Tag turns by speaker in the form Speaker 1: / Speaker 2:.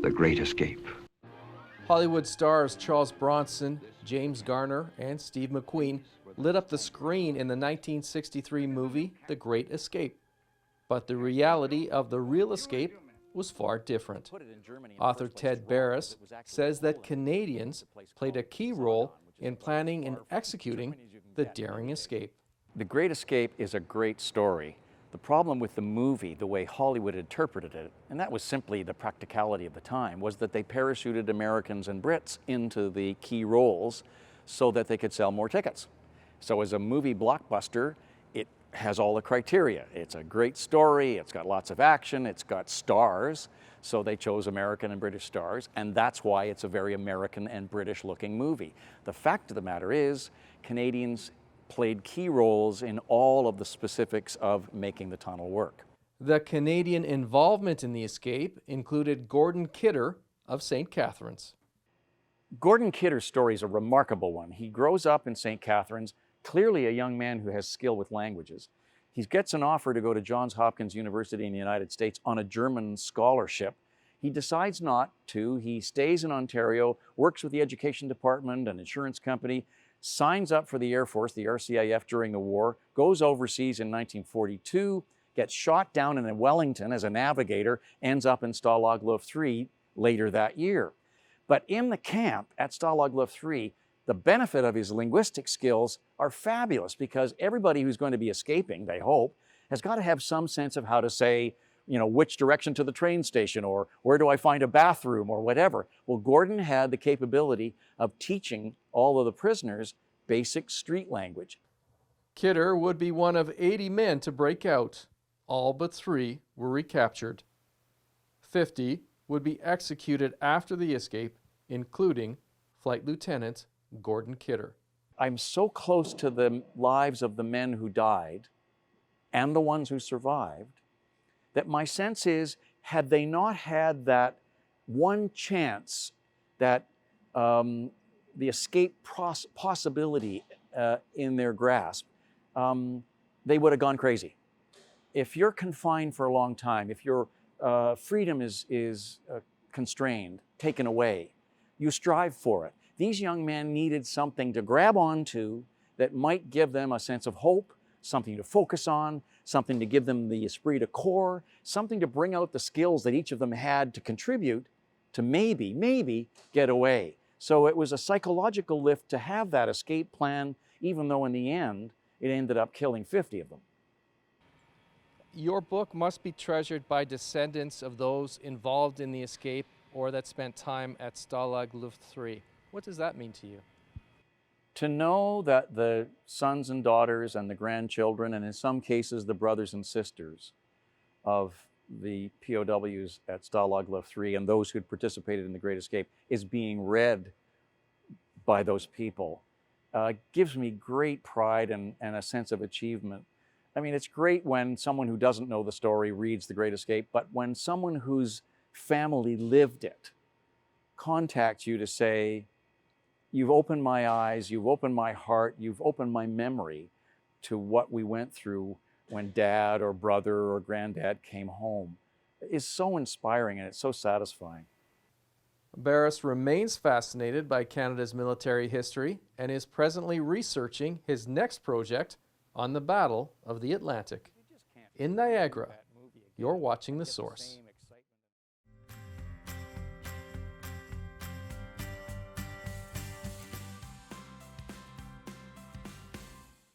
Speaker 1: The Great Escape.
Speaker 2: Hollywood stars Charles Bronson, James Garner, and Steve McQueen lit up the screen in the 1963 movie The Great Escape. But the reality of the real escape was far different. Author Ted Barris says that Canadians played a key role in planning and executing the daring escape.
Speaker 3: The Great Escape is a great story. The problem with the movie, the way Hollywood interpreted it, and that was simply the practicality of the time, was that they parachuted Americans and Brits into the key roles so that they could sell more tickets. So as a movie blockbuster, it has all the criteria. It's a great story, it's got lots of action, it's got stars, so they chose American and British stars, and that's why it's a very American and British looking movie. The fact of the matter is, Canadians played key roles in all of the specifics of making the tunnel work.
Speaker 2: The Canadian involvement in the escape included Gordon Kidder of St. Catharines.
Speaker 3: Gordon Kidder's story is a remarkable one. He grows up in St. Catharines, clearly a young man who has skill with languages. He gets an offer to go to Johns Hopkins University in the United States on a German scholarship. He decides not to. He stays in Ontario, works with the education department, an insurance company, signs up for the Air Force, the RCIF, during the war, goes overseas in 1942, gets shot down in Wellington as a navigator, ends up in Stalag Luft 3 later that year. But in the camp at Stalag Luft 3, the benefit of his linguistic skills are fabulous because everybody who's going to be escaping, they hope, has got to have some sense of how to say, you know, which direction to the train station, or where do I find a bathroom, or whatever. Well, Gordon had the capability of teaching all of the prisoners basic street language.
Speaker 2: Kidder would be one of 80 men to break out. All but 3 were recaptured. 50 would be executed after the escape, including Flight Lieutenant Gordon Kidder.
Speaker 3: I'm so close to the lives of the men who died and the ones who survived that my sense is, had they not had that one chance, that the escape possibility in their grasp, they would have gone crazy. If you're confined for a long time, if your freedom is constrained, taken away, you strive for it. These young men needed something to grab onto that might give them a sense of hope, something to focus on, something to give them the esprit de corps, something to bring out the skills that each of them had to contribute to maybe get away. So it was a psychological lift to have that escape plan, even though in the end, it ended up killing 50 of them.
Speaker 2: Your book must be treasured by descendants of those involved in the escape or that spent time at Stalag Luft 3. What does that mean to you?
Speaker 3: To know that the sons and daughters and the grandchildren, and in some cases the brothers and sisters of the POWs at Stalag Luft 3 and those who'd participated in the Great Escape is being read by those people gives me great pride and a sense of achievement. I mean, it's great when someone who doesn't know the story reads the Great Escape, but when someone whose family lived it contacts you to say, you've opened my eyes, you've opened my heart, you've opened my memory to what we went through when dad or brother or granddad came home, is so inspiring and it's so satisfying.
Speaker 2: Barris remains fascinated by Canada's military history and is presently researching his next project on the Battle of the Atlantic. In Niagara, you're watching The Source.